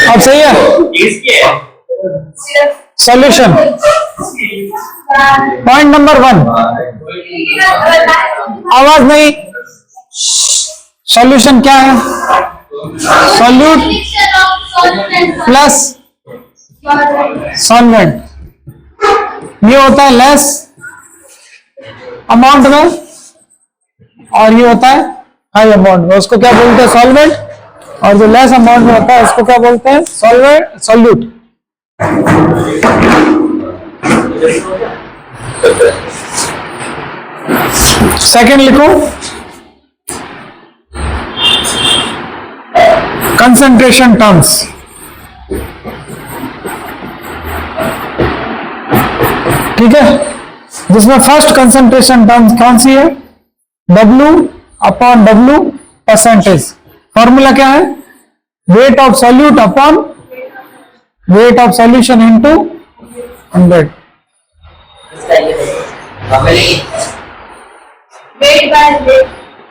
अब सही है। सॉल्यूशन पॉइंट नंबर 1, आवाज नहीं। सॉल्यूशन क्या है? सॉल्यूट प्लस सॉल्वेंट, ये होता है लेस अमाउंट में और ये होता है हाई अमाउंट में, उसको क्या बोलते हैं? सॉल्वेंट। और जो लेस अमाउंट में होता है उसको क्या बोलते हैं? Solvent, solute. सेकंड लिखो, कंसंट्रेशन टर्म्स। ठीक है, जिसमें फर्स्ट कंसंट्रेशन टर्म्स कौन सी है? W upon W percentage. Formula क्या है? Weight of solute upon weight of solution into 100।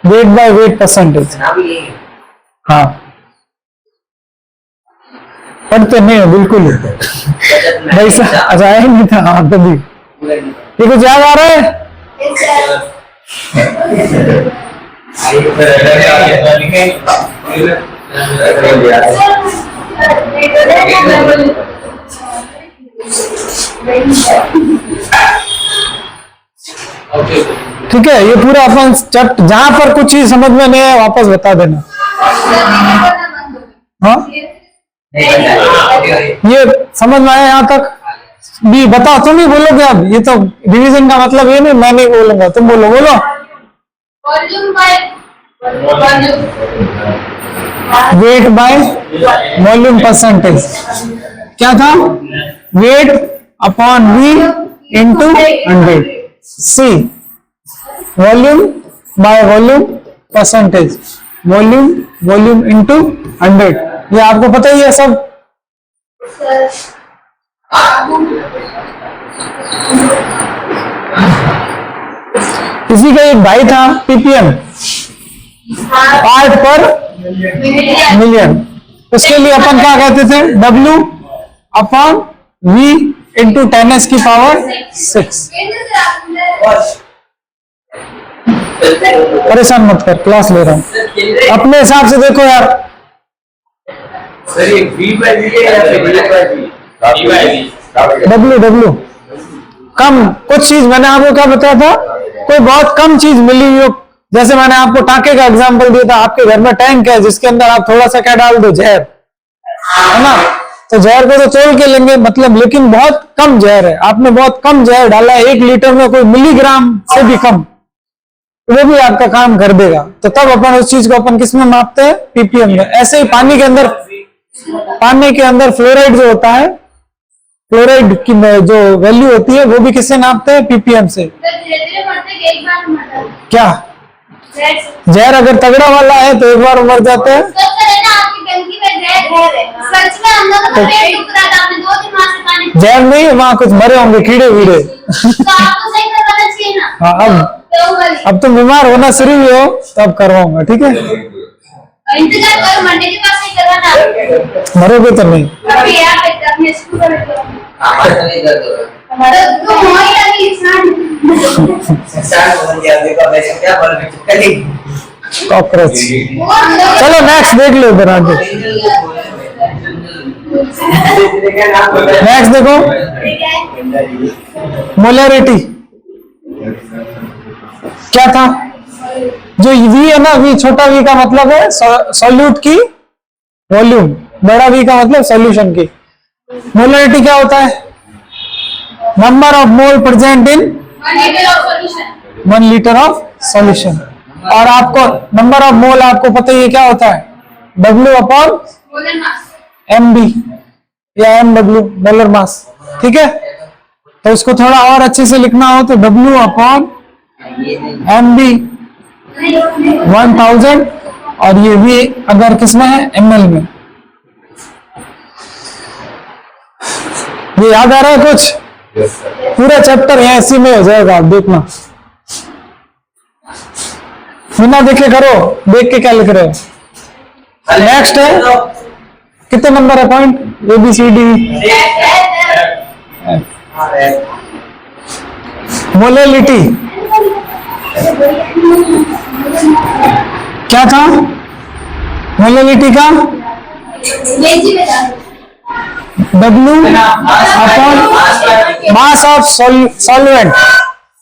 Weight by weight percentage. हाँ, पढ़ते नहीं हो बिल्कुल भाई साहब। अच्छा आया नहीं था। हाँ तभी ये कुछ याद आ रहा है? ठीक है, ये पूरा अपन जहां पर कुछ चीज समझ में नहीं है वापस बता देना। हाँ, ये समझ में आया यहाँ तक भी? बताओ, तुम ही बोलोगे अब। ये तो डिवीजन का मतलब ये नहीं, मैं नहीं बोलूंगा, तुम बोलो। बोलो वेट बाय वॉल्यूम परसेंटेज। क्या था? Weight upon we into 100। See volume by volume percentage, volume into 100। ये आपको पता ही है सब। किसी का एक भाई था पीपीएम, पार्ट पर मिलियन। उसके लिए अपन क्या कहते थे? W upon V into 10s की पावर 6। परेशान मत कर, क्लास ले रहा हूं, अपने हिसाब से देखो यार। W कम कुछ चीज, मैंने आपको क्या बताया था? कोई बहुत कम चीज मिली हो, जैसे मैंने आपको टाके का एग्जांपल दिया था। आपके घर में टैंक है जिसके अंदर आप थोड़ा सा क्या डाल दो? जहर, है ना? तो जहर को तो तोल के लेंगे मतलब, लेकिन बहुत कम जहर है, आपने बहुत कम जहर डाला है, 1 लीटर में कोई मिलीग्राम से भी कम, वो भी आपका काम कर देगा। तो तब अपन उस चीज को अपन किस में मापते हैं? पीपीएम में। ऐसे ही पानी के अंदर फ्लोराइड जो होता है, फ्लोराइड की जो वैल्यू होती है वो भी किससे नापते हैं? पीपीएम से। क्या जहर अगर तगड़ा वाला है तो एक बार मर जाते हैं। जहर नहीं, वहाँ कुछ मरे होंगे, कीड़े वीड़े। हाँ, अब तुम बीमार होना शुरू भी हो तो अब करवाऊंगा, ठीक है? मरोगे तो नहीं। कॉकरोच। चलो नेक्स्ट देख लो इधर आगे। नेक्स्ट देखो, मोलरिटी क्या था? जो वी है ना, वी छोटा वी का मतलब है सॉल्यूट की वॉल्यूम, बड़ा वी का मतलब सॉल्यूशन की। मोलरिटी क्या होता है? Number of mole present in 1 litre of solution. और आपको नंबर ऑफ मोल आपको पता ही क्या होता है? W अपॉन MB या MW, मोलर मास। ठीक है, तो उसको थोड़ा और अच्छे से लिखना हो तो W अपॉन MB 1000, और ये भी अगर किसमें है? ml में। ये याद आ रहा है कुछ? पूरा चैप्टर यहाँ इसी में हो जाएगा, आप देखना। बिना देखे करो, देख के क्या लिख रहे हो। नेक्स्ट है, कितने नंबर है पॉइंट? ABCD। मोलेलिटी क्या था? मोलेलिटी का W upon mass of solvent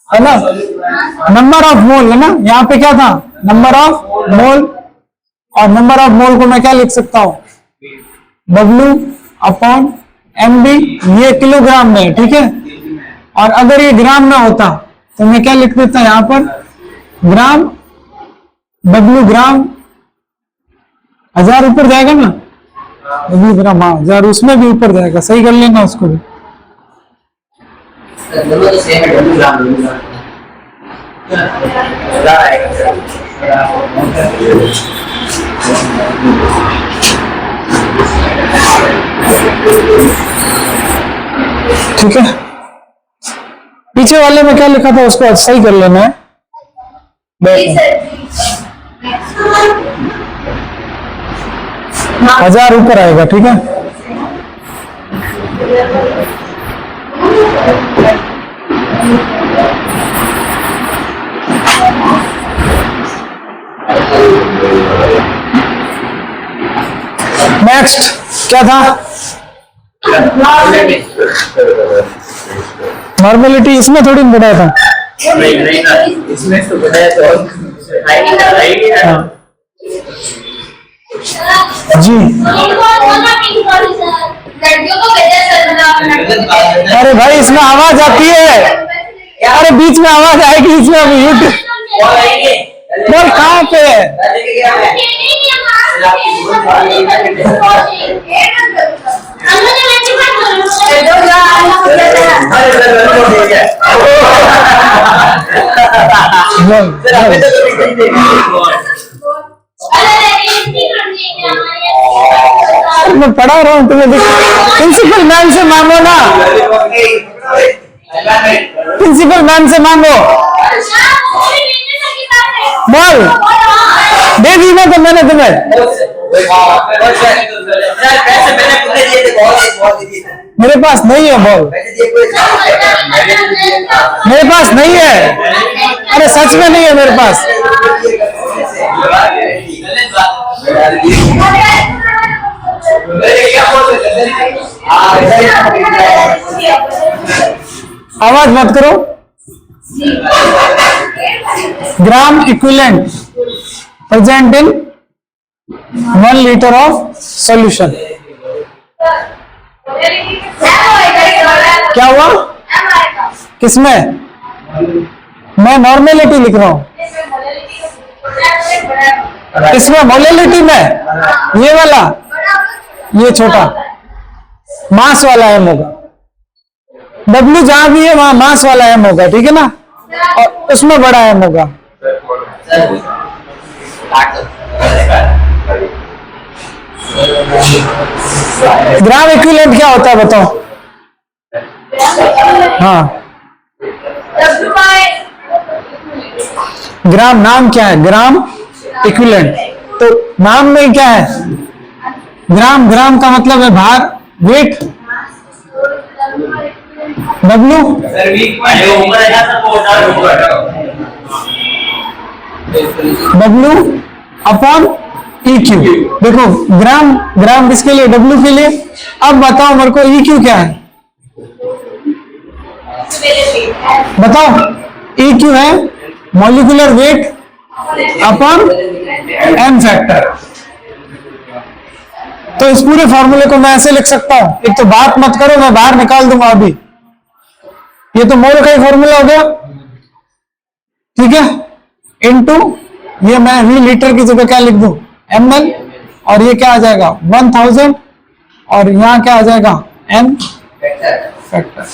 है ना, नंबर ऑफ मोल है ना। यहाँ पे क्या था? नंबर ऑफ मोल, और नंबर ऑफ मोल को मैं क्या लिख सकता हूँ? W upon MB। ये किलोग्राम में, ठीक है। और अगर ये ग्राम में होता तो मैं क्या लिख देता यहाँ पर? ग्राम, W ग्राम, 1000 ऊपर जाएगा ना, W ग्राम, हाँ 1000 उसमें भी ऊपर जाएगा, सही कर लेना उसको भी। ठीक है, पीछे वाले में क्या लिखा था उसको सही कर लेना है। 1000 ऊपर आएगा, ठीक है। नेक्स्ट क्या था? नॉर्मेलिटी इसमें थोड़ी बढ़ाया था, इसमें तो बढ़ाया था जी। अरे भाई इसमें आवाज आती है, अरे बीच में आवाज आएगी, इसमें अभी यूट्यूब बोल कहाँ पे है? मैं पढ़ा रहा हूँ तुम्हें, प्रिंसिपल मैम से मांगो ना, प्रिंसिपल मैम से मांगो। बोल, दे दी ना तो मैंने तुम्हें। मेरे पास नहीं है बॉल, मेरे पास नहीं है, अरे सच में नहीं है मेरे पास। आवाज मत करो। Gram equivalent present in 1 litre of solution. क्या हुआ? किसमें? मैं नॉर्मेलिटी लिख रहा हूं, इसमें मोलेलिटी में ये वाला, ये छोटा मास वाला एम होगा। W जहां भी है वहां मास वाला एम होगा, ठीक है ना, और उसमें बड़ा एम होगा। ग्राम इक्विवेलेंट क्या होता है बताओ? हाँ, ग्राम नाम क्या है? ग्राम इक्विवेलेंट, तो नाम में क्या है? ग्राम, ग्राम का मतलब है भार, वेट। W upon EQ। देखो ग्राम, ग्राम किसके लिए? W के लिए। अब बताओ मेरे को EQ क्या है? बताओ, EQ है molecular weight upon M factor. तो इस पूरे फॉर्मूले को मैं ऐसे लिख सकता हूं, एक तो बात मत करो, मैं बाहर निकाल दूंगा अभी। ये तो मोल का ही फॉर्मूला हो गया, ठीक है, इनटू ये मैं वी लीटर की जगह क्या लिख दूं? ml, और ये क्या आ जाएगा? 1000, और यहां क्या आ जाएगा? M factor.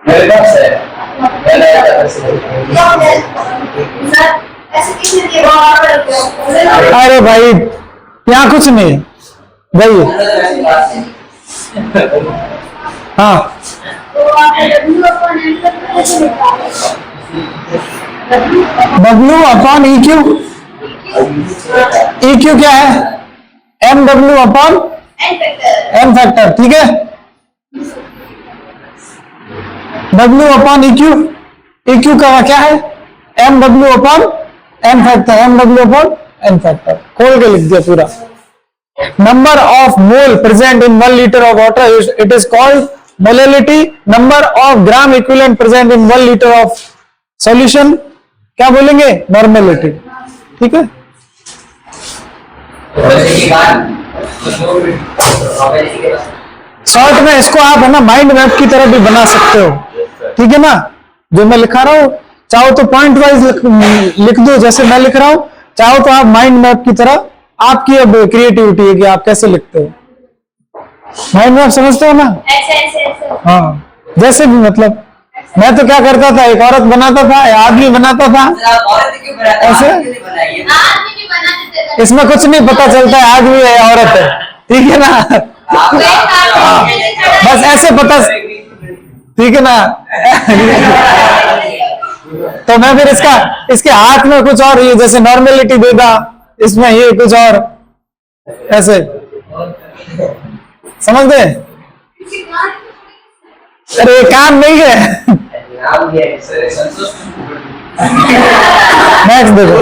मेरे पास है, अरे भाई यहाँ कुछ नहीं भाई। हाँ W/EQ। EQ क्या है? MW/N फैक्टर, ठीक है। W/EQ, EQ का क्या है? MW/N factor, MW/N factor. खोल के लिख दिया पूरा। Number of mole present in 1 litre of water, it is called molality. Number of gram equivalent present in 1 litre of solution क्या बोलेंगे? नॉर्मेलिटी, ठीक है। शॉर्ट में इसको आप है ना माइंड मैप की तरह भी बना सकते हो, ठीक है ना। जो मैं लिखा रहा हूं चाहो तो पॉइंट वाइज लिख दो जैसे मैं लिख रहा हूं, चाहो तो आप माइंड मैप की तरह, आपकी अब क्रिएटिविटी है कि आप कैसे लिखते हो। माइंड मैप समझते हो ना? हाँ जैसे भी, मतलब मैं तो क्या करता था, एक औरत बनाता था, आदमी बनाता था ऐसे। इसमें कुछ नहीं पता चलता है आदमी है औरत है, ठीक है ना। बस ऐसे पता, ठीक है ना। तो मैं फिर इसके हाथ में कुछ और, ये जैसे नॉर्मेलिटी देगा, इसमें ये कुछ और ऐसे, समझ गए? अरे काम नहीं है। नेक्स्ट देखो,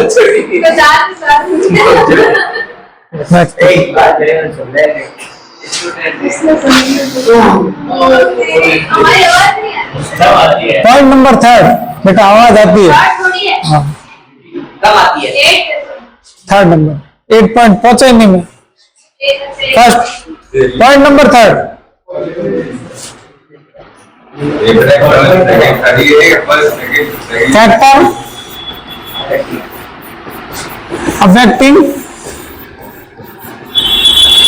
पॉइंट नंबर 3 बेटा, आवाज आती है? हाँ कब आती है? 3rd नंबर, 8 पॉइंट पहुंचे नहीं में। First point number 3 factor affecting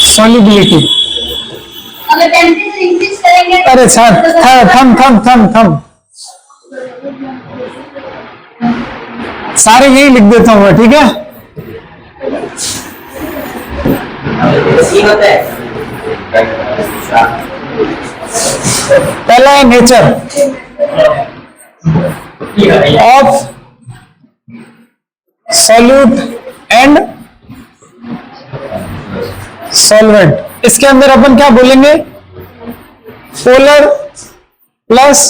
solubility. अगर टेम्परेचर इंक्रीज करेंगे, अरे सर थम सारे यही लिख देता हूं मैं, ठीक है। पहला है nature of solute and solvent. इसके अंदर अपन क्या बोलेंगे? पोलर प्लस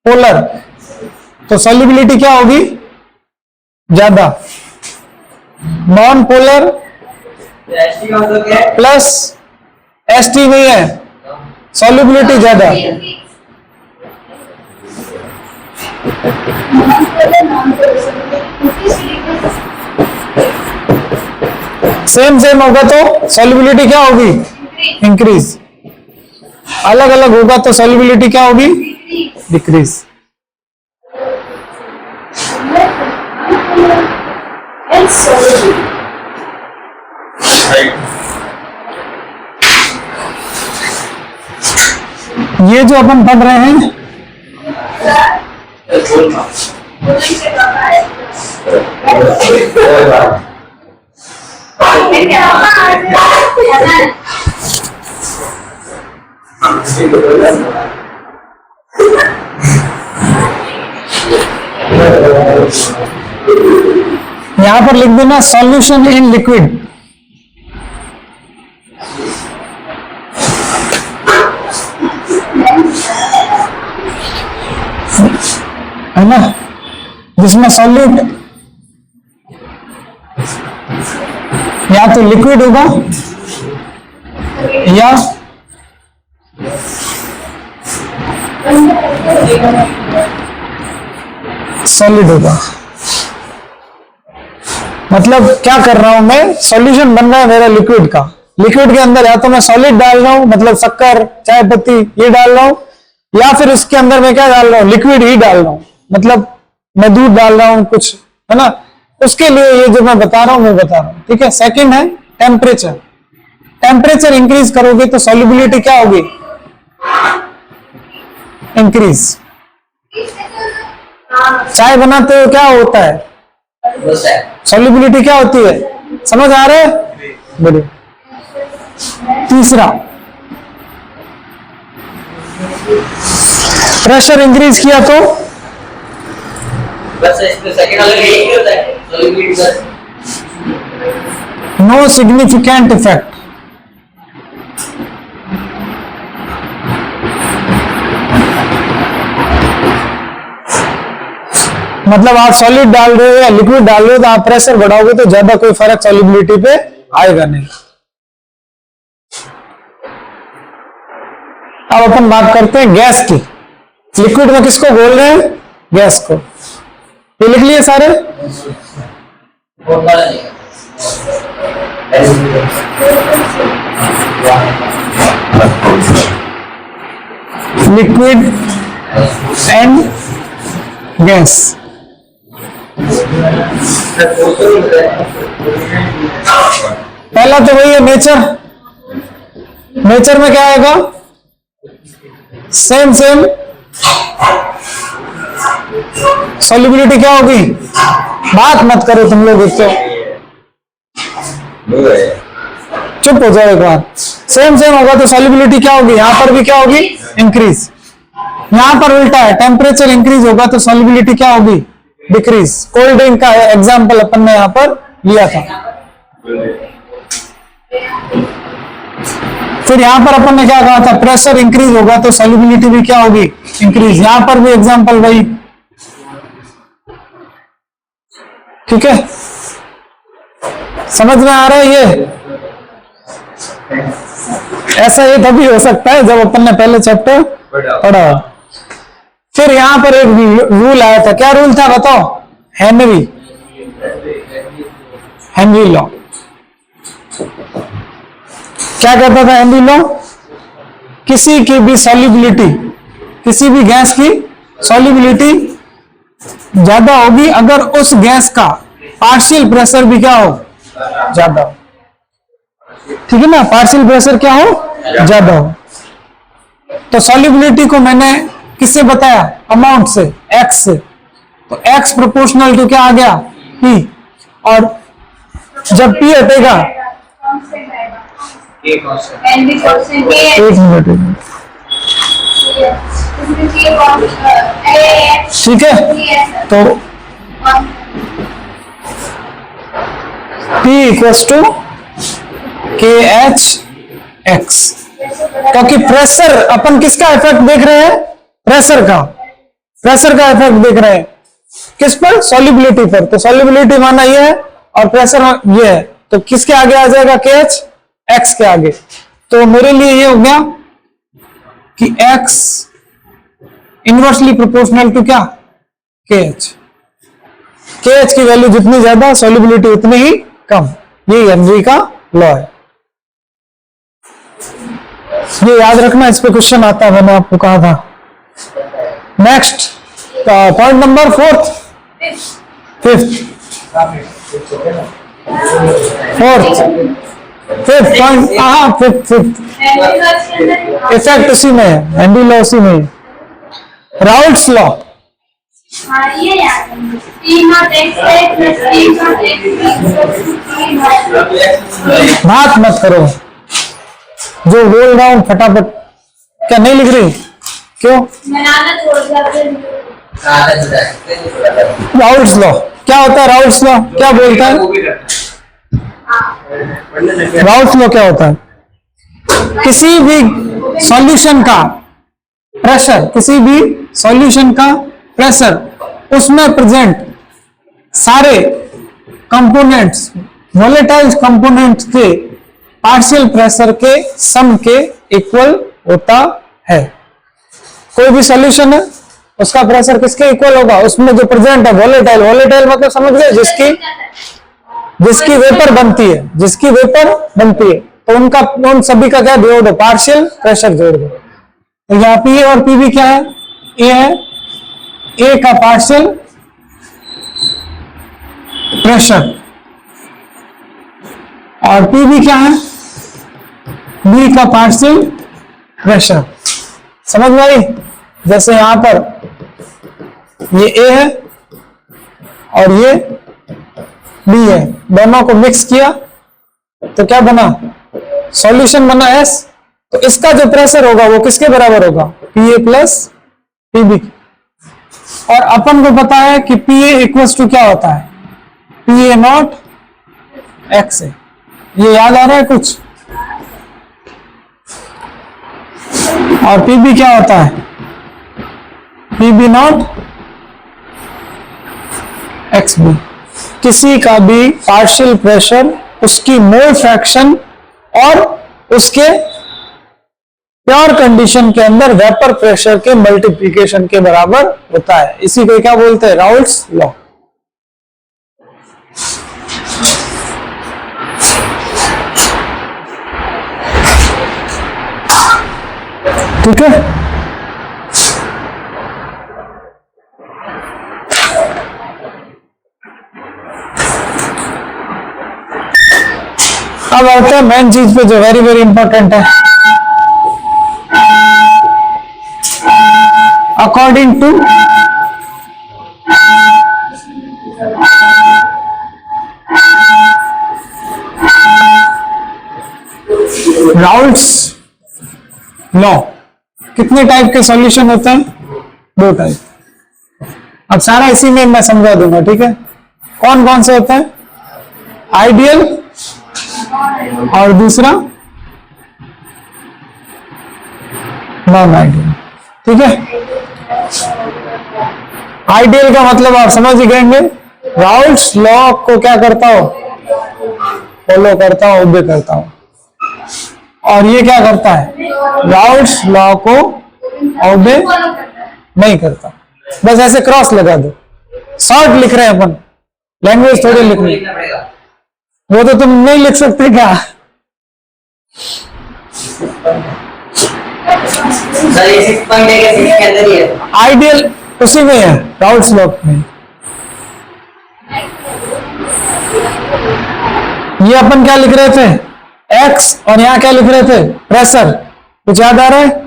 पोलर, तो सॉल्युबिलिटी क्या होगी? ज्यादा। नॉन पोलर प्लस एसटी नहीं है, सॉल्युबिलिटी ज्यादा। सेम होगा तो सॉल्युबिलिटी क्या होगी? इंक्रीज। अलग अलग होगा तो सॉल्युबिलिटी क्या होगी? डिक्रीज। ये जो अपन पढ़ रहे हैं, यहां पर लिख देना सॉल्यूशन इन लिक्विड। है ना, जिसमें सॉल्यूट या तो लिक्विड होगा या सॉलिड होगा। मतलब क्या कर रहा हूं मैं? सॉल्यूशन बन रहा है मेरा लिक्विड का। लिक्विड के अंदर या तो मैं सॉलिड डाल रहा हूं, मतलब शक्कर, चाय पत्ती ये डाल रहा हूं, या फिर उसके अंदर मैं क्या डाल रहा हूं? लिक्विड ही डाल रहा हूं, मतलब मैं दूध डाल रहा हूं कुछ, है ना। उसके लिए ये जो मैं बता रहा हूं मैं बता रहा हूं, ठीक है। सेकंड है टेम्परेचर। टेम्परेचर इंक्रीज करोगे तो सॉल्युबिलिटी क्या होगी? इंक्रीज। चाय बनाते हो क्या होता है? बस है। सॉल्युबिलिटी क्या होती है? समझ आ रहा है? बढ़िया। तीसरा, प्रेशर इंक्रीज किया तो बस इसमें सेकंड वाला यही होता है, सॉल्युबिलिटी बस। No significant effect. मतलब आप सॉलिड डाल रहे हो या लिक्विड डाल रहे हो तो आप प्रेशर बढ़ाओगे तो ज्यादा कोई फर्क सॉल्युबिलिटी पे आएगा नहीं। अब अपन बात करते हैं गैस की। लिक्विड में किसको बोल रहे हैं? गैस को। ये लिख लिए सारे? बहुत बड़ा नहीं लिक्विड एंड गैस। पहला तो वही है नेचर। नेचर में क्या आएगा? सेम सॉल्युबिलिटी क्या होगी? बात मत करो तुम लोग, एक तो चुप हो जाओ एक बार। सेम होगा तो सॉल्युबिलिटी क्या होगी? यहां पर भी क्या होगी? इंक्रीज। यहां पर उल्टा है, टेम्परेचर इंक्रीज होगा तो सॉल्युबिलिटी क्या होगी? डिक्रीज। कोल्ड ड्रिंक का एग्जांपल अपन ने यहां पर लिया था। फिर यहां पर अपन ने क्या कहा था? प्रेशर इंक्रीज होगा तो सॉल्युबिलिटी भी क्या होगी? इंक्रीज। यहां पर भी एग्जांपल वही। ठीक है, समझ में आ रहा है? ये ऐसा ये तभी हो सकता है जब अपन ने पहले चैप्टर पढ़ा। फिर यहां पर एक रूल आया था। क्या रूल था बताओ? Henry law. क्या कहता था हेनरी लॉ? किसी की भी सॉल्युबिलिटी, किसी भी गैस की सॉल्युबिलिटी ज्यादा होगी अगर उस गैस का पार्शियल प्रेशर भी क्या हो? ज्यादा हो। ठीक है ना? पार्शियल प्रेशर क्या हो? ज्यादा हो। तो सॉल्युबिलिटी को मैंने किससे बताया? अमाउंट से, एक्स से। तो एक्स प्रोपोर्शनल टू क्या आ गया? पी। और जब पी हटेगा, एक मिनट, ठीक है, तो P इक्वल्स टू के एच एक्स। क्योंकि प्रेशर, अपन किसका इफेक्ट देख रहे हैं? प्रेशर का इफेक्ट देख रहे हैं किस पर? सॉल्युबिलिटी पर। तो सॉल्युबिलिटी माना ये है और प्रेशर ये है, तो किसके आगे आ जाएगा? के एच एक्स के आगे। तो मेरे लिए ये हो गया कि एक्स इनवर्सली प्रोपोर्शनल टू क्या? के एच की वैल्यू जितनी ज्यादा, सॉल्युबिलिटी उतनी ही कम। ये हेनरी का लॉ है। ये याद रखना, इस पे क्वेश्चन आता है, मैंने आपको कहा था। Next point number fifth point. हाँ, फिफ्थ इफेक्ट उसी में है, हेनरी लॉ उसी में है। Raoult's law. बात मत करो, जो बोल रहा हूं फटाफट। क्या नहीं लिख रही? क्यों? राउल्ट्स लॉ क्या होता है? राउल्ट्स लॉ क्या बोलता है? राउल्ट्स लॉ क्या होता है? किसी भी सॉल्यूशन का प्रेशर, उसमें प्रेजेंट सारे कंपोनेंट्स, वोलेटाइल कंपोनेंट्स के पार्शियल प्रेशर के सम के इक्वल होता है। कोई भी सॉल्यूशन है, उसका प्रेशर किसके इक्वल होगा? उसमें जो प्रेजेंट है वोलेटाइल मतलब समझ गए? जिसकी वेपर बनती है, तो उन सभी का क्या जोड़ दो? पार्शियल प्रेशर जोड़ दो। तो यहाँ पी और पी भी क्या है? ए है, ए का पार्शियल प्रेशर, और पी भी क्या है? बी का पार्शियल प्रेशर। समझ में आई? जैसे यहां पर ये ए है और ये बी है, दोनों को मिक्स किया तो क्या बना, सॉल्यूशन बना एस। तो इसका जो प्रेशर होगा वो किसके बराबर होगा, P A plus P B. और अपन को पता है कि पी ए इक्वल्स टू क्या होता है, पी ए नॉट एक्स है। ये याद आ रहा है कुछ। और पी बी क्या होता है, P B naught X B. किसी का भी पार्शियल प्रेशर उसकी मोल फ्रैक्शन और उसके प्योर कंडीशन के अंदर वेपर प्रेशर के मल्टीप्लिकेशन के बराबर होता है। इसी को क्या बोलते हैं, राउल्ट्स लॉ। ठीक है, अब आते हैं मेन चीज पे जो वेरी वेरी इंपॉर्टेंट है। अकॉर्डिंग टू राउल्ट्स लॉ कितने टाइप के सॉल्यूशन होते हैं, 2 टाइप। अब सारा इसी में मैं समझा दूंगा, ठीक है। कौन कौन से होते हैं, आइडियल और दूसरा नॉन आइडियल, ठीक है। आइडियल का मतलब आप समझ ही गएंगे, राउल्ट्स लॉ को क्या करता हो, फॉलो करता हो, ओबे करता हो। और ये क्या करता है, राउल्ट्स लॉ को ओबे नहीं करता, बस ऐसे क्रॉस लगा दो। शॉर्ट लिख रहे हैं अपन, लैंग्वेज थोड़ी लिख रहे हैं, पड़ेगा। वो तो तुम नहीं लिख सकते क्या। सर ये 6 पॉइंट है क्या, 6 के अंदर ही है। आइडियल उसी में है, राउल्ट्स लॉ में। ये अपन क्या लिख रहे थे, एक्स, और यहां क्या लिख रहे थे, प्रेशर। कुछ याद आ रहा है,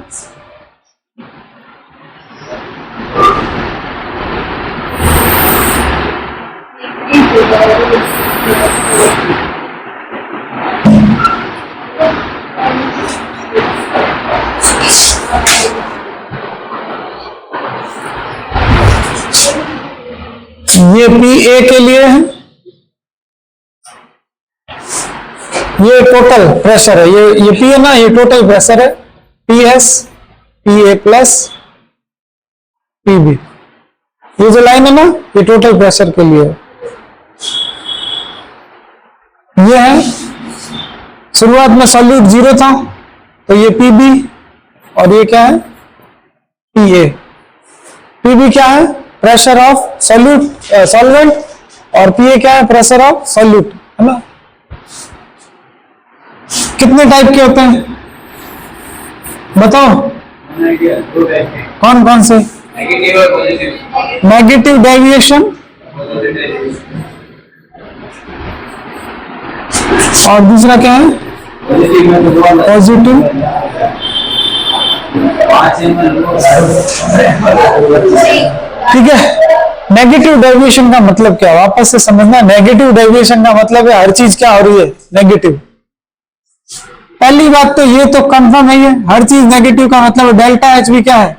ये पी ए के लिए है, ये टोटल प्रेशर है, ये पी है ना, ये टोटल प्रेशर है, P S P A plus P B. ये जो लाइन है ना, ये टोटल प्रेशर के लिए है। ये है, शुरुआत में सॉल्यूट 0 था, तो ये पी बी, और ये क्या है, पी ए। पी बी क्या है, प्रेशर ऑफ सॉल्यूट सॉल्वेंट, और पी ए क्या है, प्रेशर ऑफ सॉल्यूट, है ना। कितने टाइप के होते हैं बताओ, कौन कौन से, नेगेटिव और पॉजिटिव। नेगेटिव डेविएशन और दूसरा क्या है, पॉजिटिव। ठीक है, नेगेटिव डेविएशन का मतलब क्या, वापस से समझना। नेगेटिव डेविएशन का मतलब है हर चीज क्या हो रही है, नेगेटिव। पहली बात तो ये तो कंफर्म है, हर चीज नेगेटिव का मतलब डेल्टा एच भी क्या है,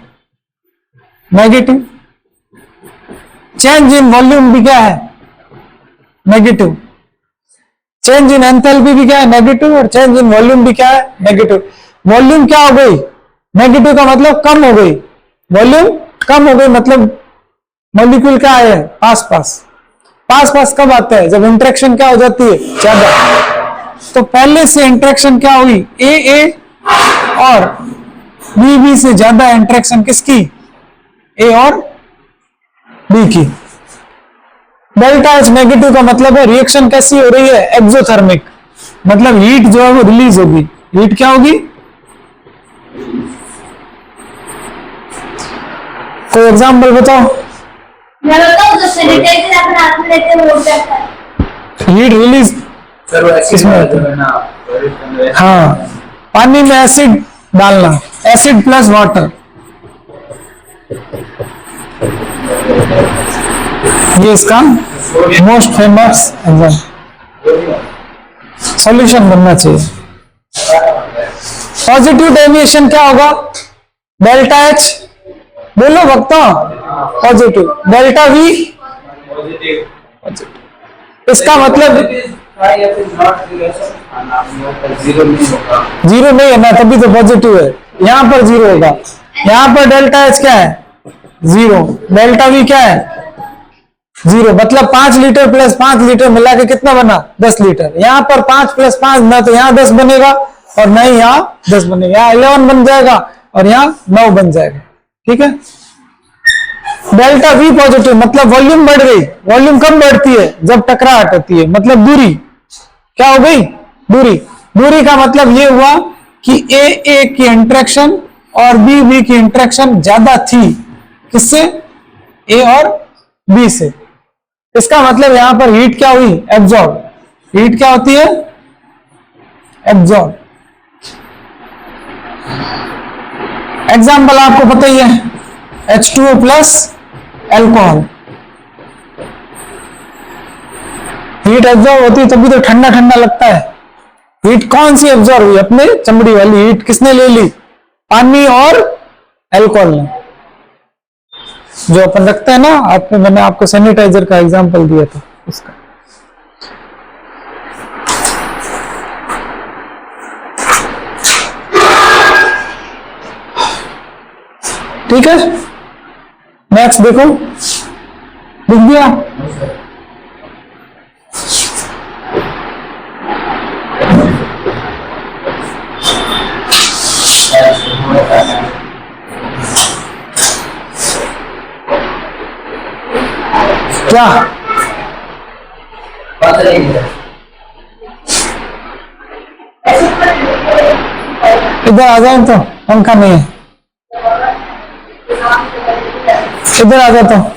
नेगेटिव। चेंज इन वॉल्यूम भी क्या है, नेगेटिव। चेंज इन एंथैल्पी भी क्या है, नेगेटिव। और चेंज इन वॉल्यूम भी क्या है, नेगेटिव। वॉल्यूम क्या हो गई, नेगेटिव का मतलब कम हो गई, वॉल्यूम कम हो गई, मतलब मॉलिक्यूल क्या है, पास पास। पास पास कब आता है, जब इंटरेक्शन क्या हो जाती है, ज्यादा। तो पहले से इंटरेक्शन क्या हुई, ए ए, और बी बी से ज्यादा इंटरेक्शन किसकी, ए और बी की। डेल्टा एच नेगेटिव का मतलब है रिएक्शन कैसी हो रही है, एक्सोथर्मिक, मतलब हीट जो है वो रिलीज होगी। हीट क्या होगी, कोई एग्जाम्पल बताओ। मैं बताऊं, जो सैनिटाइजर अपन हाथ में लेते हैं वो क्या है, हीट रिलीज किसमें होता है, हाँ, पानी में एसिड डालना, एसिड प्लस वाटर। ये इसका मोस्ट फेमस एग्जाम्पल। सॉल्यूशन बनना चाहिए। पॉजिटिव डेविएशन क्या होगा? डेल्टा एच, बोलो भक्तों, पॉजिटिव। डेल्टा वी, इसका मतलब जीरो नहीं है ना, तभी तो पॉजिटिव है। यहां पर जीरो होगा, यहां पर डेल्टा एच क्या है? जीरो। डेल्टा वी क्या है? जीरो। मतलब 5 लीटर प्लस 5 लीटर मिला के कितना बना? 10 लीटर। यहां पर 5 प्लस 5 ना तो यहां 10 बनेगा और ना ही यहां 10 बनेगा। यहां 11 बन जाएगा और यहां 9 बन जाएगा। ठीक है। डेल्टा वी पॉजिटिव मतलब वॉल्यूम बढ़ गई। वॉल्यूम कब बढ़ती है? जब टकराहट होती है। मतलब दूरी क्या हो गई? दूरी। दूरी का मतलब ये हुआ कि ए की इंटरेक्शन और बी की इंटरेक्शन ज्यादा थी। किससे? ए और बी से। इसका मतलब यहां पर हीट क्या हुई? एब्जॉर्ब। हीट क्या होती है? एब्जॉर्ब। एग्जाम्पल आपको पता ही है, H2O plus alcohol. Heat absorb होती है तभी तो ठंडा ठंडा लगता है। हीट कौन सी एब्जॉर्ब हुई? अपने चमड़ी वाली हीट किसने ले ली? पानी और एल्कोहल ने। जो अपन रखते हैं ना, मैंने आपको सैनिटाइजर का एग्जांपल दिया था उसका। ठीक है। नेक्स्ट देखो, दिख गया? क्या? इधर आ जाए तो, पंखा नहीं है। इधर आ जाता हूं।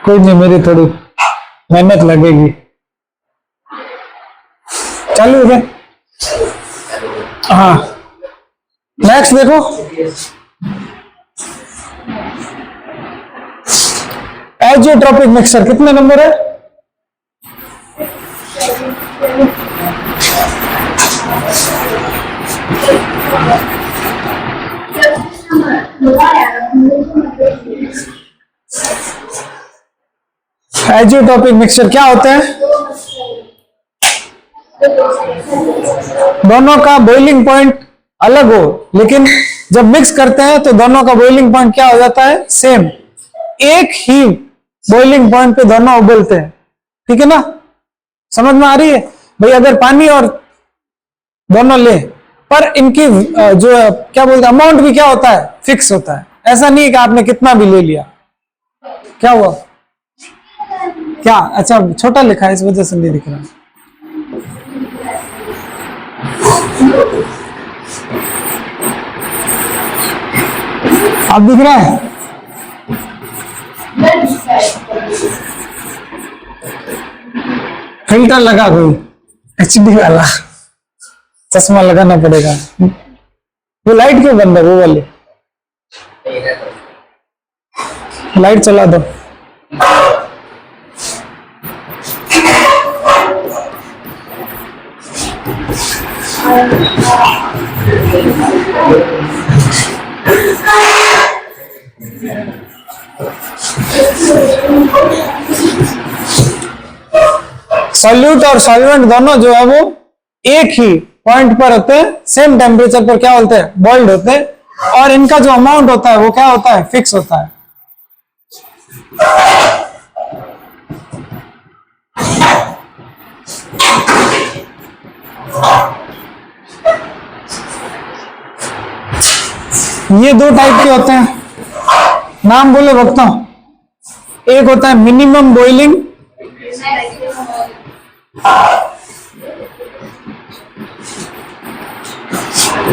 कोई नहीं, मेरी थोड़ी मेहनत लगेगी। चालू है? हाँ। नेक्स्ट देखो, एजियोट्रॉपिक मिक्सचर कितने नंबर है? एजियोट्रॉपिक मिक्सचर क्या होता है? दोनों का बॉइलिंग पॉइंट अलग हो, लेकिन जब मिक्स करते हैं तो दोनों का बॉइलिंग पॉइंट क्या हो जाता है? सेम। एक ही बॉइलिंग पॉइंट पे दोनों उबलते हैं। ठीक है ना? समझ में आ रही है? भाई अगर पानी और दोनों ले, पर इनकी जो क्या बोलते हैं अमाउंट भी क्या होता है? फिक्स होता है। ऐसा नहीं है कि आपने कितना भी ले लिया। क्या हुआ? क्या? अच्छा, छोटा लिखा है इस वजह से नहीं दिख रहा। आप दिख रहा है? फिल्टर लगा कोई HD वाला, चश्मा लगाना पड़ेगा। वो लाइट क्यों बंद है? वो वाली लाइट चला दो। सॉल्यूट और सॉल्वेंट दोनों जो है वो एक ही पॉइंट पर होते हैं, सेम टेम्परेचर पर क्या होते हैं? बॉइल्ड होते हैं, और इनका जो अमाउंट होता है वो क्या होता है? फिक्स होता है। ये दो टाइप के होते हैं, नाम बोलो भक्तों। एक होता है मिनिमम बॉइलिंग,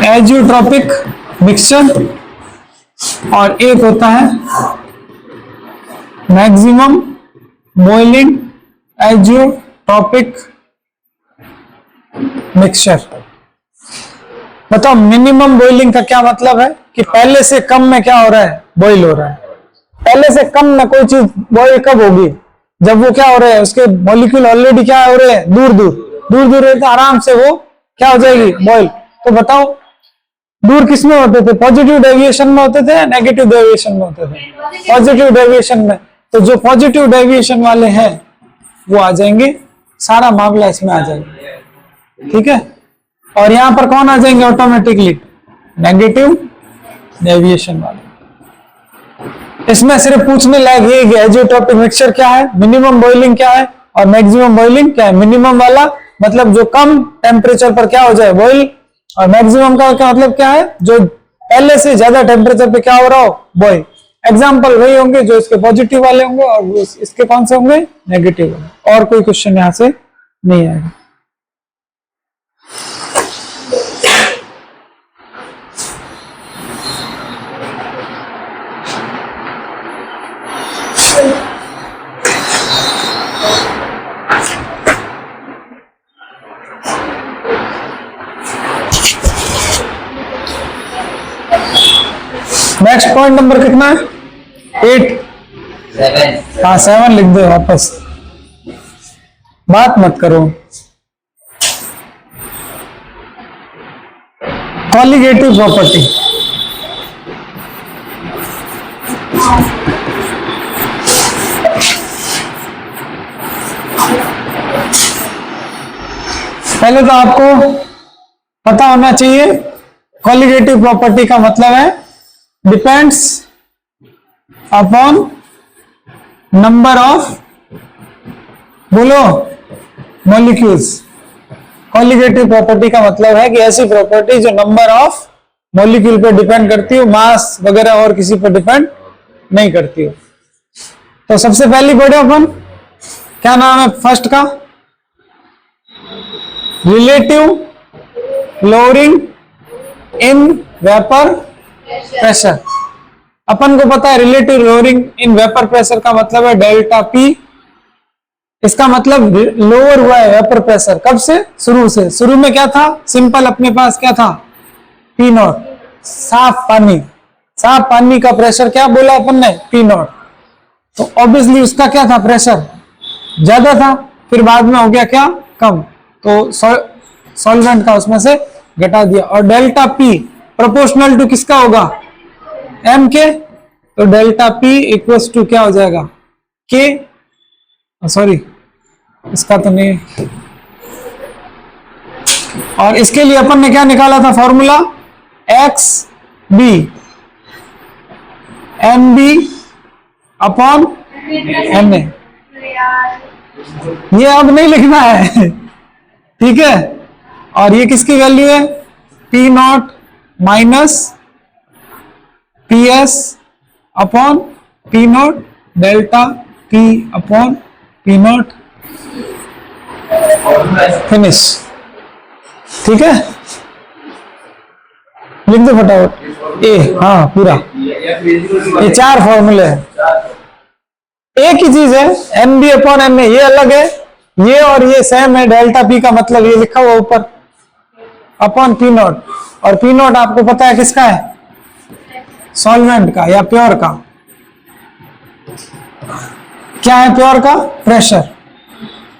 एजियोट्रॉपिक मिक्सचर, और एक होता है मैक्सिमम बॉइलिंग एजियोट्रॉपिक मिक्सचर। बताओ मिनिमम बॉइलिंग का क्या मतलब है कि पहले से कम में क्या हो रहा है, बॉइल हो रहा है। पहले से कम में कोई चीज बॉइल कब होगी, जब वो क्या हो रहा है, उसके मॉलिक्यूल ऑलरेडी क्या हो रहे हैं, दूर दूर है, तो आराम से वो क्या हो जाएगी, बॉइल। तो बताओ दूर किस में होते थे, पॉजिटिव डेविएशन में होते थे, नेगेटिव डेविएशन में होते थे, पॉजिटिव डेविएशन में। तो जो पॉजिटिव डेविएशन वाले हैं वो आ जाएंगे, सारा मामला इसमें आ जाएगा, ठीक है। और यहां पर कौन आ जाएंगे ऑटोमेटिकली, नेगेटिव डेविएशन वाले। इसमें सिर्फ पूछने लायक ये कि एजियोट्रॉपिक मिक्सचर क्या है, मिनिमम बॉइलिंग क्या है और मैक्सिमम बॉइलिंग क्या है। मिनिमम वाला मतलब जो कम टेम्परेचर पर क्या हो जाए, बॉइल, और मैक्सिमम का क्या मतलब क्या है, जो पहले से ज्यादा टेम्परेचर पे क्या हो रहा हो, बॉइल। एग्जाम्पल वही होंगे जो इसके पॉजिटिव वाले होंगे और इसके कौन से होंगे, नेगेटिव वाले। और कोई क्वेश्चन यहां से नहीं आएगा। नेक्स्ट पॉइंट नंबर कितना है, 8। 7 हाँ 7 लिख दो वापस, बात मत करो। कॉलिगेटिव प्रॉपर्टी, पहले तो आपको पता होना चाहिए कॉलिगेटिव प्रॉपर्टी का मतलब है डिपेंड्स अपॉन नंबर ऑफ, बोलो, मॉलिक्यूल्स। कॉलिगेटिव प्रॉपर्टी का मतलब है कि ऐसी प्रॉपर्टी जो नंबर ऑफ मॉलिक्यूल पे डिपेंड करती हो, मास वगैरह और किसी पर डिपेंड नहीं करती हो। तो सबसे पहली पढ़े अपन, क्या नाम है फर्स्ट का, relative lowering in vapour pressure. अपन को पता है relative lowering in vapour pressure का मतलब है डेल्टा पी। इसका मतलब लोअर हुआ है वेपर प्रेशर, कब से, शुरू से। शुरू में क्या था, सिंपल अपने पास क्या था, पी नॉट, साफ पानी। साफ पानी का प्रेशर क्या बोला अपन ने, पी नॉट। तो ऑब्वियसली उसका क्या था, प्रेशर ज्यादा था, फिर बाद में हो गया क्या, कम। तो सॉल्वेंट का उसमें से घटा दिया। और डेल्टा पी प्रोपोर्शनल टू किसका होगा, एम के। तो डेल्टा पी इक्वल्स टू क्या हो जाएगा, के, सॉरी इसका तो नहीं। और इसके लिए अपन ने क्या निकाला था formula, X B M B upon M A. ये अब नहीं लिखना है, ठीक है। और ये किसकी वैल्यू है, P not minus P S upon P not delta P upon P not, finish, ठीक है। लिख दो फटाफट, ए, हाँ पूरा, ये 4 फॉर्मूले हैं। एक ही चीज है, M B upon M A, ये अलग है, ये और ये सेम है। डेल्टा पी का मतलब ये लिखा हुआ ऊपर, अपॉन पी नॉट। और पी नॉट आपको पता है किसका है, सॉल्वेंट का या प्योर का। क्या है प्योर का, प्रेशर।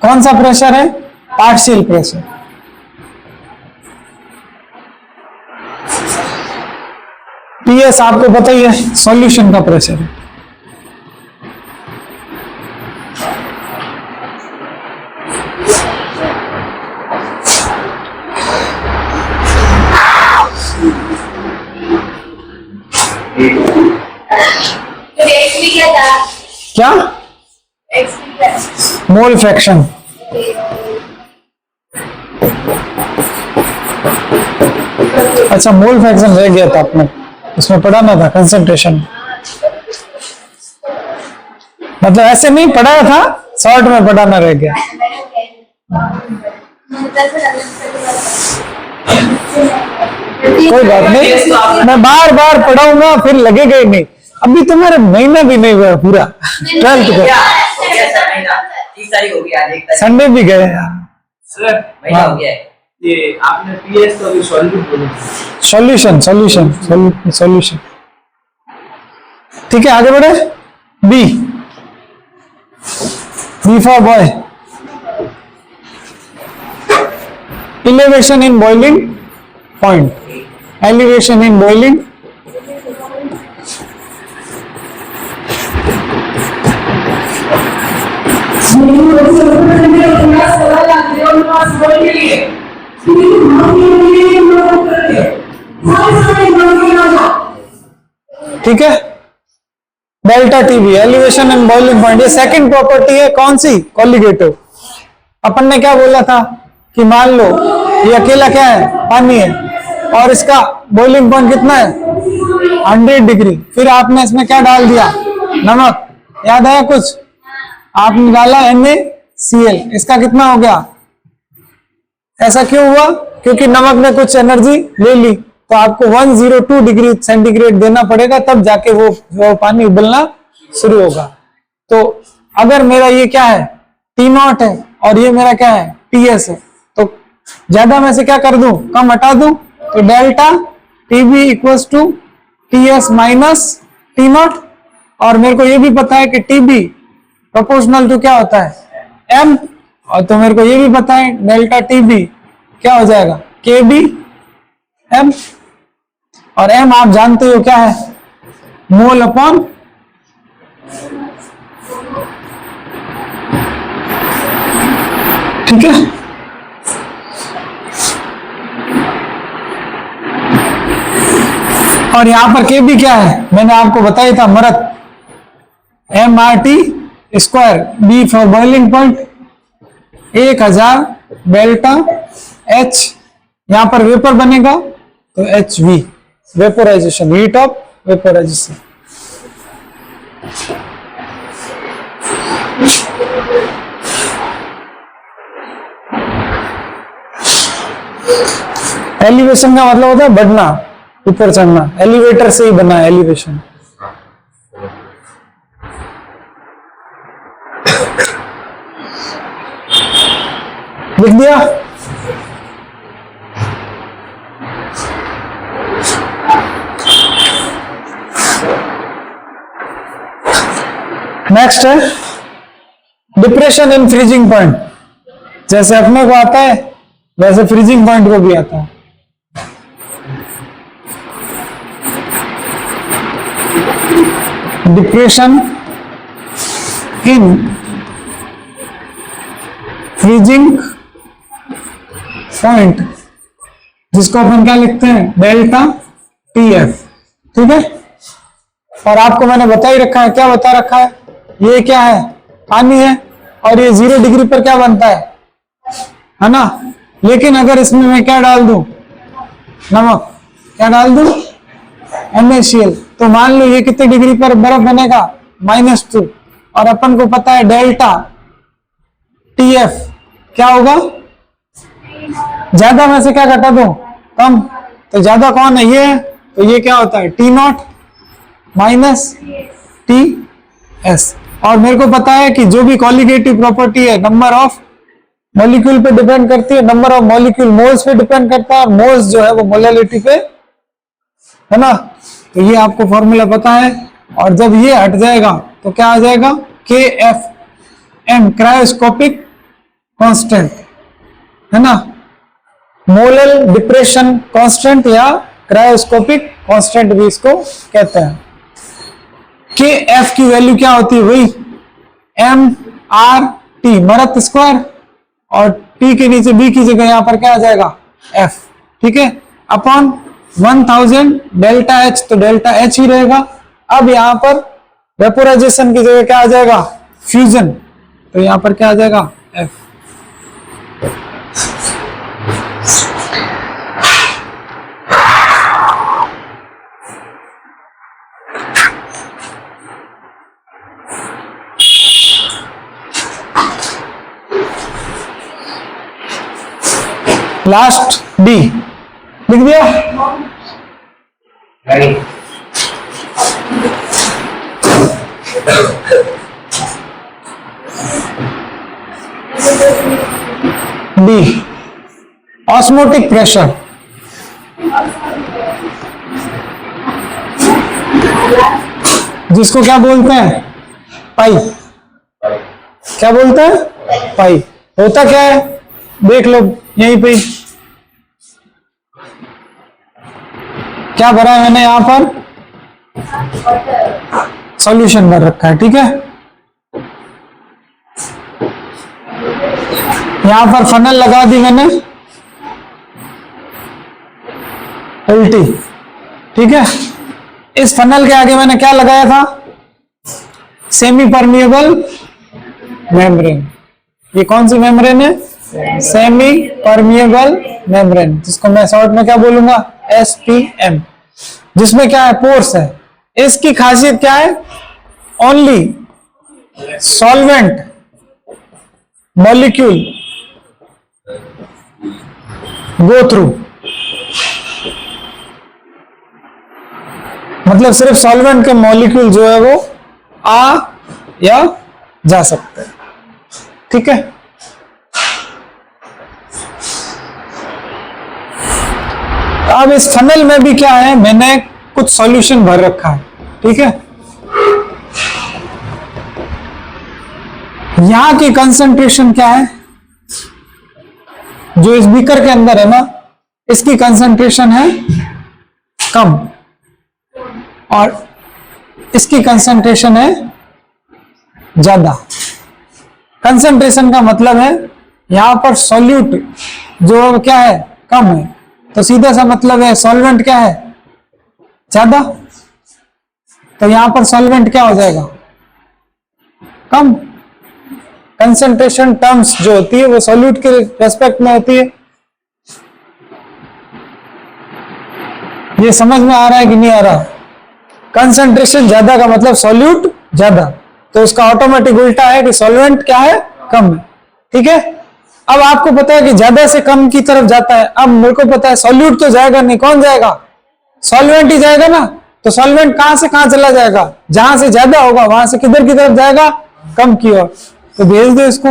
कौन सा प्रेशर है, पार्शियल प्रेशर। पीएस आपको पता ही है, सॉल्यूशन का प्रेशर है। क्या, मोल फ्रैक्शन। अच्छा मोल फ्रैक्शन रह गया था आपने, इसमें पढ़ाना था कंसंट्रेशन, मतलब ऐसे नहीं पढ़ाया था, शॉर्ट में पढ़ाना रह गया। कोई बात नहीं, मैं बार बार पढ़ाऊंगा फिर लगेगा ही नहीं। अभी तुम्हारा महीना भी नहीं हुआ पूरा, 12th हो का। गया सर महीना, 30 तारीख हो गया, आज 1 तारीख संडे भी गए यार। सर महीना हो गया है। ये आपने पीएस तो अभी सॉल्व बोला। सॉल्यूशन। ठीक है, आगे बढ़े। B for boy. Elevation in boiling point. Elevation in boiling. ठीक है, delta TB elevation and boiling point. ये सेकंड प्रॉपर्टी है, कौन सी? कॉलिगेटिव। अपन ने क्या बोला था कि मान लो ये अकेला क्या है? पानी है, और इसका बॉइलिंग पॉइंट कितना है? 100 डिग्री। फिर आपने इसमें क्या डाल दिया? नमक। याद आया कुछ? आपने डाला NaCl। इसका कितना हो गया? ऐसा क्यों हुआ? क्योंकि नमक ने कुछ एनर्जी ले ली, तो आपको 102 डिग्री सेंटीग्रेड देना पड़ेगा, तब जाके वो पानी उबलना शुरू होगा। तो अगर मेरा ये क्या है? T0 है, और ये मेरा क्या है? TS है। तो ज्यादा में से क्या कर दूं? कम हटा दूं, तो delta TB equals to TS minus T0। और मेरे को ये भी पता है कि TB प्रोपोर्शनल टू क्या होता है? M। और तो मेरे को ये भी पता है डेल्टा TB क्या हो जाएगा? KB M। और M आप जानते हो क्या है? मोल अपॉन ठीक है। और यहां पर KB क्या है? मैंने आपको बताया था, मरत। MRT square. B for boiling point 1000 delta H। यहां पर वेपर बनेगा तो HV, vaporisation, heat of vaporisation. Elevation का मतलब होता है बढ़ना, ऊपर चढ़ना। एलिवेटर से ही बना है एलिवेशन। लिख दिया? नेक्स्ट है डिप्रेशन इन फ्रीजिंग पॉइंट। जैसे अपने को आता है वैसे फ्रीजिंग पॉइंट को भी आता है। डिप्रेशन इन फ्रीजिंग पॉइंट, जिसको अपन क्या लिखते हैं? Delta TF। ठीक है। और आपको मैंने बता ही रखा है, क्या बता रखा है? ये क्या है? पानी है, और ये 0 डिग्री पर क्या बनता है ना। लेकिन अगर इसमें मैं क्या डाल दूं? नमक। क्या डाल दूं? NaCl। तो मान लो ये कितने डिग्री पर बर्फ बनेगा? -2। और अपन को पता है डेल्टा TF क्या होगा? ज्यादा में से क्या घटा दो? कम। तो ज्यादा कौन है? ये है। तो ये क्या होता है? T0 minus TS। और मेरे को पता है कि जो भी कॉलिगेटिव प्रॉपर्टी है, नंबर ऑफ मॉलिक्यूल पे डिपेंड करती है, नंबर ऑफ मॉलिक्यूल मोल्स पे डिपेंड करता है, और मोल्स जो है वो मोलैलिटी पे है ना। तो ये आपको फॉर्मूला पता है। और जब ये हट जाएगा तो क्या आ जाएगा? KFM, क्रायोस्कोपिक कांस्टेंट, है ना। मोलल डिप्रेशन कांस्टेंट या क्रायोस्कोपिक कांस्टेंट भी इसको कहते हैं। KF की वैल्यू क्या होती है? वही MRT, मरत स्क्वायर, और T के नीचे B की जगह यहां पर क्या आ जाएगा? F। ठीक है। अपॉन 1000 डेल्टा H, तो डेल्टा H ही रहेगा। अब यहां पर वेपोराइजेशन की जगह क्या आ जाएगा? फ्यूजन। तो यहां पर क्या आ जाएगा? F। लास्ट D लिख दिया? Ready? D osmotic pressure. जिसको क्या बोलते हैं? पाइप। क्या बोलते हैं? पाइप। होता क्या है देख लो यहीं पे, क्या भरा है मैंने यहां पर? सॉल्यूशन भर रखा है, ठीक है। यहां पर फनल लगा दी मैंने उल्टी, ठीक है। इस फनल के आगे मैंने क्या लगाया था? Semi permeable membrane. ये कौन सी मेम्ब्रेन है? सेमी परमिएबल मेम्ब्रेन, जिसको मैं शॉर्ट में क्या बोलूंगा? SPM। जिसमें क्या है? पोर्स है। इसकी खासियत क्या है? Only solvent molecule go through, मतलब सिर्फ सॉल्वेंट के मॉलिक्यूल जो है वो आ या जा सकते हैं, ठीक है। अब इस फनल में भी क्या है? मैंने कुछ सॉल्यूशन भर रखा है, ठीक है। यहां की कंसंट्रेशन क्या है? जो इस बीकर के अंदर है ना, इसकी कंसंट्रेशन है कम और इसकी कंसंट्रेशन है ज्यादा। कंसंट्रेशन का मतलब है यहां पर सॉल्यूट जो क्या है? कम है, तो सीधा सा मतलब है सॉल्वेंट क्या है? ज्यादा। तो यहां पर सॉल्वेंट क्या हो जाएगा? कम। कंसंट्रेशन टर्म्स जो होती है वो सॉल्यूट के रेस्पेक्ट में होती है। ये समझ में आ रहा है कि नहीं आ रहा? कंसंट्रेशन ज्यादा का मतलब सॉल्यूट ज्यादा, तो उसका ऑटोमेटिक उल्टा है कि सॉल्वेंट क्या है? कम है, ठीक है। अब आपको पता है कि ज्यादा से कम की तरफ जाता है। अब मेरे को पता है सॉल्यूट तो जाएगा नहीं, कौन जाएगा? सॉल्वेंट ही जाएगा ना। तो सॉल्वेंट कहां से कहां चला जाएगा? जहां से ज्यादा होगा वहां से किधर की तरफ जाएगा? कम की ओर। तो भेज दो इसको,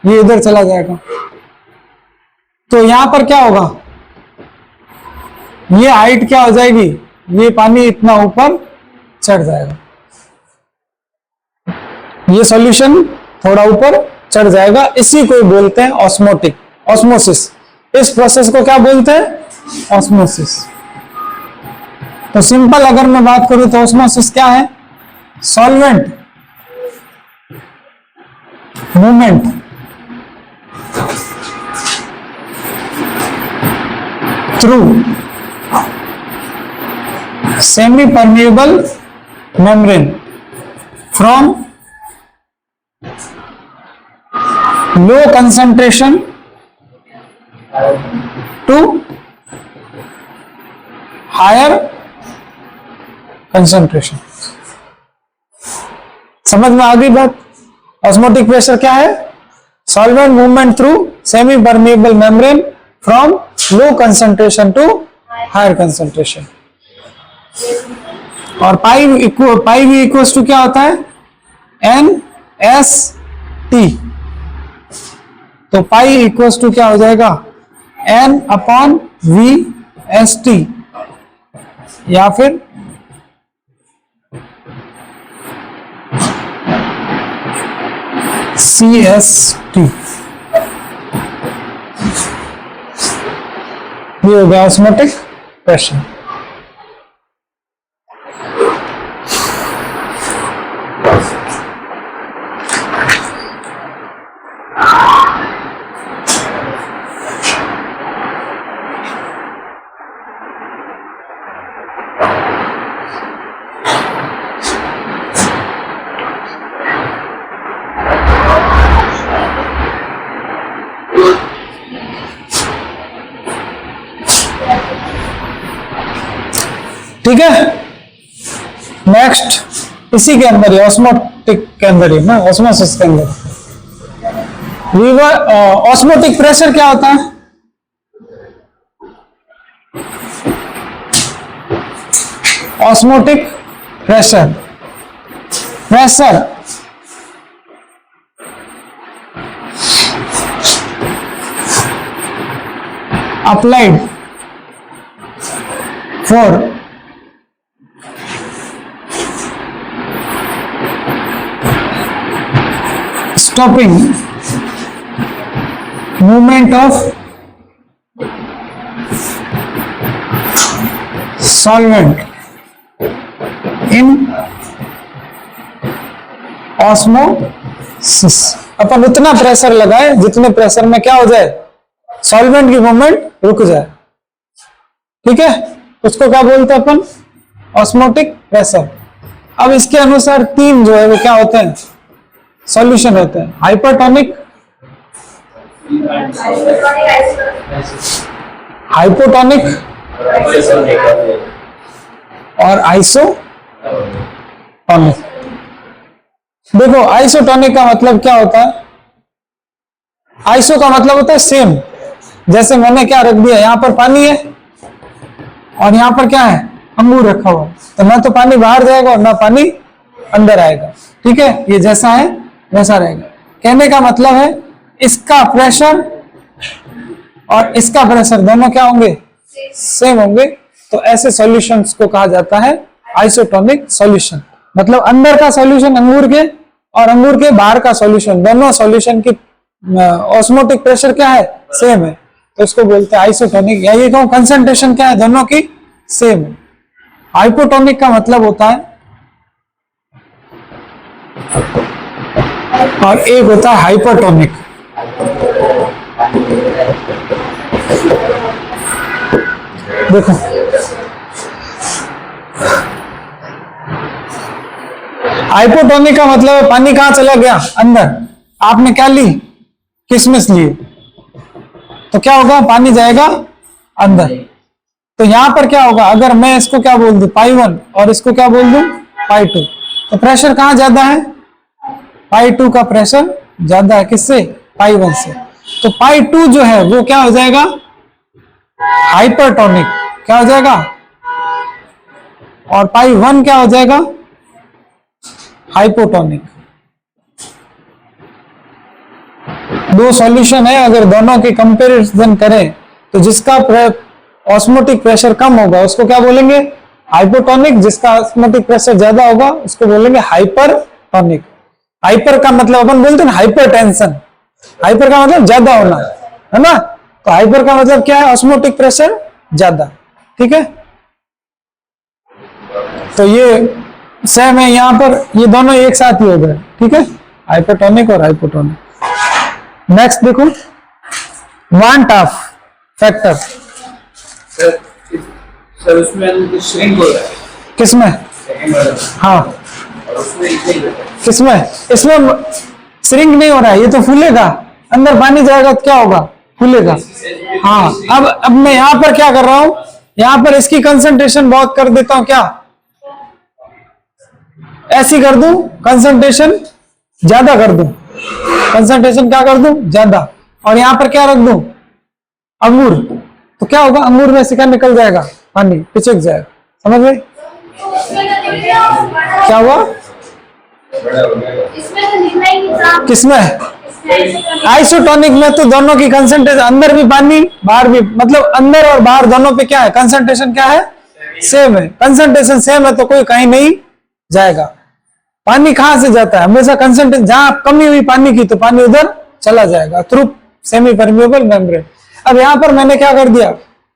ये इधर चला जाएगा। तो यहां पर क्या होगा? ये हाइट क्या हो जाएगी? ये पानी इतना ऊपर चढ़ जाएगा, ये सॉल्यूशन थोड़ा ऊपर चढ़ जाएगा। इसी को बोलते हैं ऑस्मोटिक, ऑस्मोसिस। इस प्रोसेस को क्या बोलते हैं? ऑस्मोसिस। तो सिंपल अगर मैं बात करूं तो ऑस्मोसिस क्या है? Solvent movement through semi permeable membrane from low concentration to higher concentration. समझ में आ गई बात? ऑस्मोटिक प्रेशर क्या है? Solvent movement through semi permeable membrane from low concentration to higher concentration. और पाई भी इक्वल्स टू क्या होता है? NST। तो पाई इक्वल्स टू क्या हो जाएगा? N/VST या फिर CST। ये हो गया ऑस्मोटिक प्रेशर। ठीक है। नेक्स्ट इसी के अंदर ही ऑस्मोटिक के अंदर ही ना, ऑस्मोसिस के अंदर ऑस्मोटिक प्रेशर क्या होता है? Osmotic pressure, pressure applied for stopping movement of solvent in osmosis. अपन उतना प्रेशर लगाए जितने प्रेशर में क्या हो जाए, सॉल्वेंट की मूवमेंट रुक जाए। ठीक है, उसको क्या बोलते हैं अपन, ऑस्मोटिक प्रेशर। अब इसके अनुसार तीन जो है वो क्या होते हैं, सॉल्यूशन होते हैं, हाइपरटोनिक, हाइपोटोनिक और आइसोटोनिक। देखो आइसोटोनिक का मतलब क्या होता है, आइसो का मतलब होता है सेम। जैसे मैंने क्या रख दिया, यहां पर पानी है और यहां पर क्या है, अंगूर रखा हुआ, तो ना तो पानी बाहर जाएगा और ना पानी अंदर आएगा। ठीक है, ये जैसा है वैसा रहेगा। कहने का मतलब है इसका प्रेशर और इसका प्रेशर दोनों क्या होंगे, सेम होंगे। तो ऐसे सॉल्यूशंस को कहा जाता है आइसोटोनिक सॉल्यूशन। मतलब अंदर का सॉल्यूशन अंगूर के और अंगूर के बाहर का सॉल्यूशन, दोनों सॉल्यूशन की ऑस्मोटिक प्रेशर क्या है, सेम है, तो इसको बोलते हैं आइसोटोनिक। या ये कहूं कंसंट्रेशन क्या है, दोनों की सेम है। हाइपोटोनिक का मतलब होता है, और एक होता है हाइपरटोनिक। देखो हाइपोटोनिक का मतलब है पानी कहां चला गया, अंदर। आपने क्या ली, किशमिश ली, तो क्या होगा, पानी जाएगा अंदर। तो यहां पर क्या होगा, अगर मैं इसको क्या बोल दूं पाई 1 और इसको क्या बोल दूं पाई 2, तो प्रेशर कहां ज्यादा है, पाई 2 का प्रेशर ज्यादा है, किससे, पाई 1 से। तो पाई 2 जो है वो क्या हो जाएगा, हाइपरटोनिक, क्या हो जाएगा, और पाई 1 क्या हो जाएगा, हाइपोटोनिक। दो सॉल्यूशन है, अगर दोनों की कंपैरिजन करें तो जिसका ऑस्मोटिक प्रेशर कम होगा उसको क्या बोलेंगे, हाइपोटोनिक। जिसका ऑस्मोटिक प्रेशर ज्यादा होगा उसको बोलेंगे हाइपरटोनिक। हाइपर का मतलब अपन बोलते हैं ना हाइपरटेंशन, हाइपर का मतलब ज्यादा होना है ना, तो हाइपर का मतलब क्या है, ऑस्मोटिक प्रेशर ज्यादा। ठीक है, तो ये सेम है, यहां पर ये दोनों एक साथ ही हो गए। ठीक है, हाइपरटोनिक और हाइपोटोनिक। नेक्स्ट देखो, वांट ऑफ फैक्टर। सर उसमें श्रिंक हो रहा है, किसमें, हाँ किसमें, इसमें श्रिंक नहीं हो रहा है, ये तो फूलेगा, अंदर पानी जाएगा तो क्या होगा, फूलेगा। हाँ, अब मैं यहां पर क्या कर रहा हूं, यहां पर इसकी कंसंट्रेशन बहुत कर देता हूं, क्या ऐसी कर दूं, कंसंट्रेशन ज्यादा कर दूं, कंसंट्रेशन क्या कर दूं, ज्यादा, और यहां पर क्या रख दूं, अंगूर, तो क्या होगा, अंगूर में से क्या निकल जाएगा, पानी पिचक जाएगा। समझ गए क्या हुआ, इसमें तो लिखना ही नहीं था। किसमें, आइसोटोनिक में तो दोनों की कंसंट्रेशन, अंदर भी पानी बाहर भी, मतलब अंदर और बाहर दोनों पे क्या है, कंसंट्रेशन क्या है, सेम है। कंसंट्रेशन सेम है तो कोई कहीं नहीं जाएगा। पानी कहां से जाता है, हमेशा कंसंट्रेशन, जहां कमी हुई पानी की तो पानी उधर चला जाएगा थ्रू सेमी परमिएबल मेम्ब्रेन। अब यहां पर मैंने क्या कर दिया,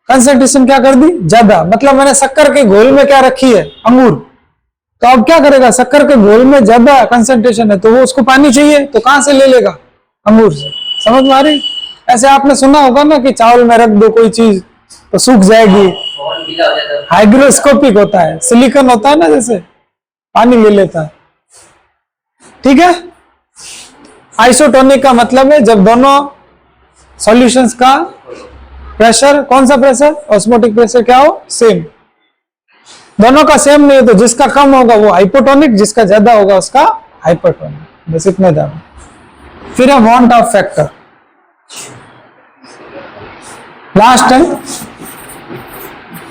कंसंट्रेशन क्या कर दी, ज्यादा, मतलब मैंने शक्कर के घोल में क्या रखी है, अंगूर, तो अब क्या करेगा, शक्कर के घोल में ज्यादा कंसंट्रेशन है तो वो उसको पानी चाहिए, तो कहां से ले लेगा, अंगूर से। समझ में आ रही। ऐसे आपने सुना होगा ना कि चावल में रख दो कोई चीज तो सूख जाएगी, हाइग्रोस्कोपिक होता है, सिलिकॉन होता है ना, जैसे पानी ले लेता है। ठीक है, आइसोटोनिक का मतलब है जब दोनों सॉल्यूशंस का प्रेशर, कौन सा प्रेशर, ऑस्मोटिक प्रेशर क्या हो, सेम। दोनों का सेम नहीं हो तो जिसका कम होगा वो हाइपोटोनिक, जिसका ज्यादा होगा उसका हाइपरटोनिक। बस इतना जानो। फिर है वांट ऑफ फैक्टर, लास्ट है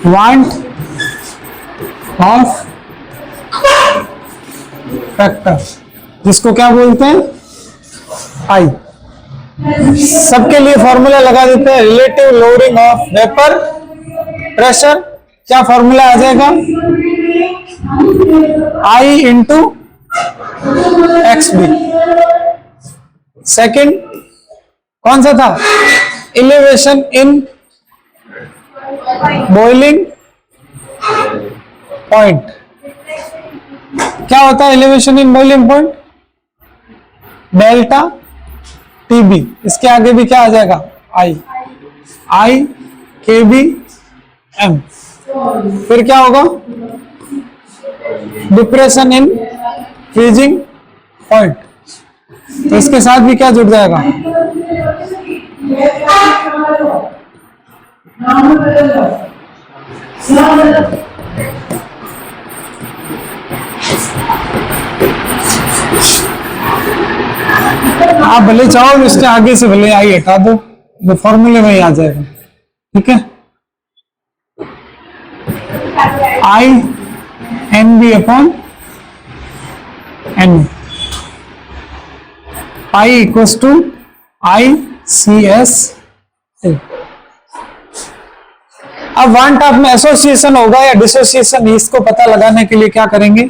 वांट ऑफ फैक्टर, जिसको क्या बोलते हैं, आई। सबके लिए फॉर्मूला लगा देते हैं, relative loading of vapour pressure. क्या फॉर्मूला आ जाएगा? I into X B. Second कौन सा था? Elevation in boiling point. क्या होता है elevation in boiling point? Delta TB. इसके आगे भी क्या आ जाएगा? आई के बी एम। फिर क्या होगा? Depression in freezing point. तो इसके साथ भी क्या जुड़ जाएगा? आप भले चाहो इसके आगे से भले आई हटा दो, वो फॉर्मूले में ही आ जाएगा। ठीक है, I N B upon N, I equals to I C S. अब वन टॉप में एसोसिएशन होगा या डिसोसिएशन, इसको पता लगाने के लिए क्या करेंगे?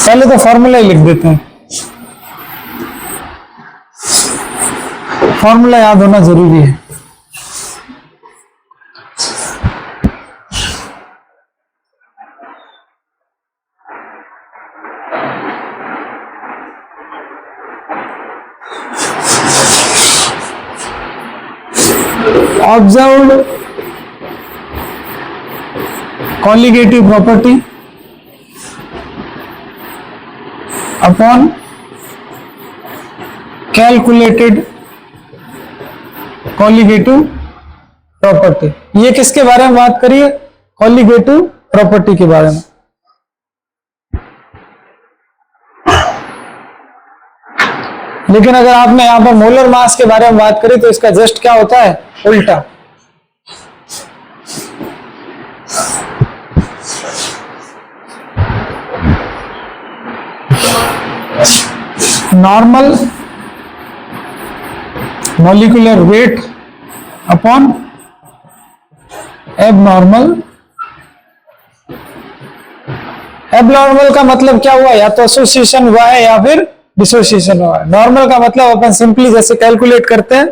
पहले तो फॉर्मूला ही लिख देते हैं, फॉर्मूला याद होना जरूरी है। Observed colligative property upon calculated colligative property. ये किसके बारे में बात करिए? कॉलिगेटिव प्रॉपर्टी के बारे में। लेकिन अगर आपने यहां पर मोलर मास के बारे में बात करी तो इसका जस्ट क्या होता है? उल्टा। Normal molecular weight upon abnormal. Abnormal का मतलब क्या हुआ? या तो एसोसिएशन हुआ है या फिर डिसोसिएशन हुआ है। नॉर्मल का मतलब अपन सिंपली जैसे कैलकुलेट करते हैं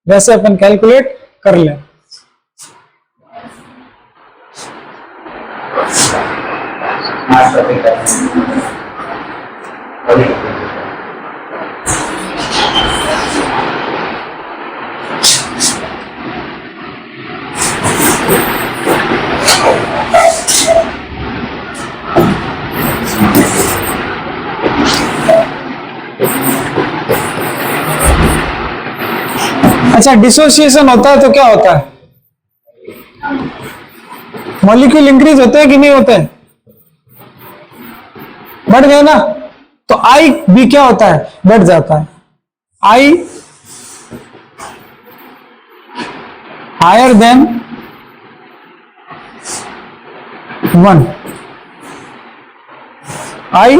वैसे अपन कैलकुलेट कर लें। अच्छा, डिसोसिएशन होता है तो क्या होता है? मॉलिक्यूल इंक्रीज होते हैं कि नहीं होते हैं? बढ़ गए ना, तो आई भी क्या होता है? बढ़ जाता है। I higher than 1, I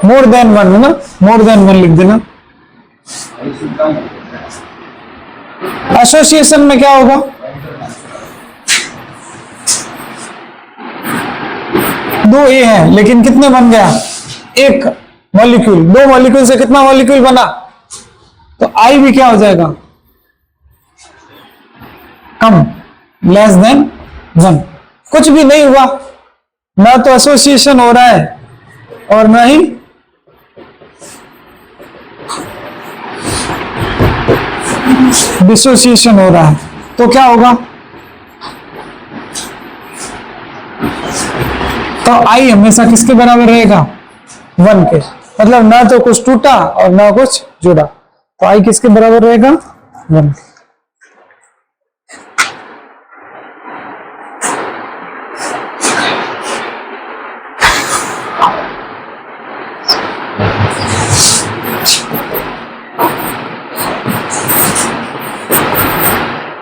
more than 1 है ना, मोर देन 1 लिख देना। एसोसिएशन में क्या होगा? दो ए है लेकिन कितने बन गया? एक मॉलिक्यूल। दो मॉलिक्यूल से कितना मॉलिक्यूल बना? तो आई भी क्या हो जाएगा? कम, लेस देन 1। कुछ भी नहीं हुआ, ना तो एसोसिएशन हो रहा है और ना ही डिसोसिएशन हो रहा है। तो क्या होगा? तो आई हमेशा किसके बराबर रहेगा? 1 के। मतलब ना तो कुछ टूटा और ना कुछ जुड़ा, तो आई किसके बराबर रहेगा? 1।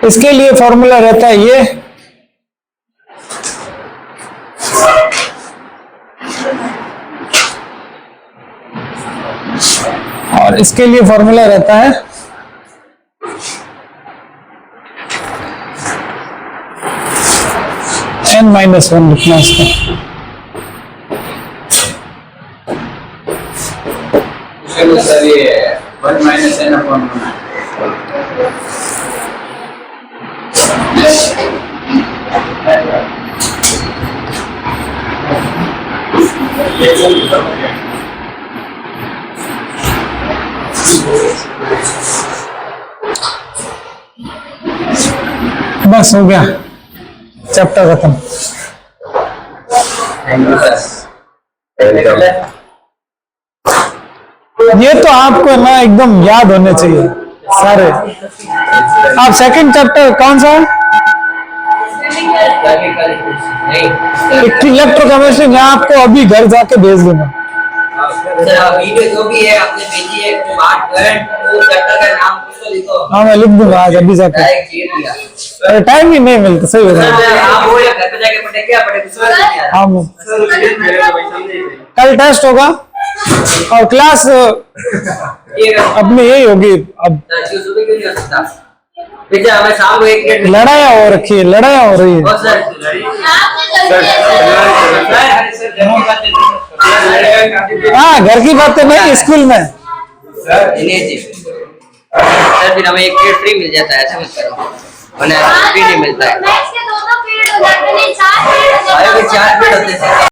इसके लिए फॉर्मूला रहता है ये और इसके लिए फॉर्मूला रहता है n-1 लिखना इसको। सर ये 1 minus n upon 1 बस हो गया, चैप्टर खत्म। ये तो आपको ना एकदम याद होने चाहिए सारे। आप सेकंड चैप्टर कौन सा है? इलेक्ट्रोकेमिस्ट्री। मैं आपको अभी घर जाके भेज दूंगा। सर वीडियो जो भी है आपने भेजी है स्मार्ट करंट वो चैप्टर का नाम कुछ तो लिखो। हाँ मैं लिख दूंगा आज अभी जाके। डायरेक्ट ये दिया टाइम ही नहीं मिलता, सही बता। सर आप वो घर पे जाके पढ़े क्या पढ़े कुछ नहीं यार। हाँ कल टेस्ट होगा और क्लास ये अपनी यही होगी अब। सर सुबह क्यों नहीं हो सकता? बेटा हमें शाम को 1 मिनट लड़ाइयाँ हो रखी है, लड़ाइयाँ हो रही है। और सर हाँ घर की बातें नहीं, स्कूल में। जी सर फिर हमें 1 पीरियड फ्री मिल जाता है, ऐसा मत करो वरना फ्री नहीं मिलता है। मैथ्स के 2 पीरियड हो जाते हैं, 4 पीरियड हो जाते हैं। 4 पीरियड होते हैं।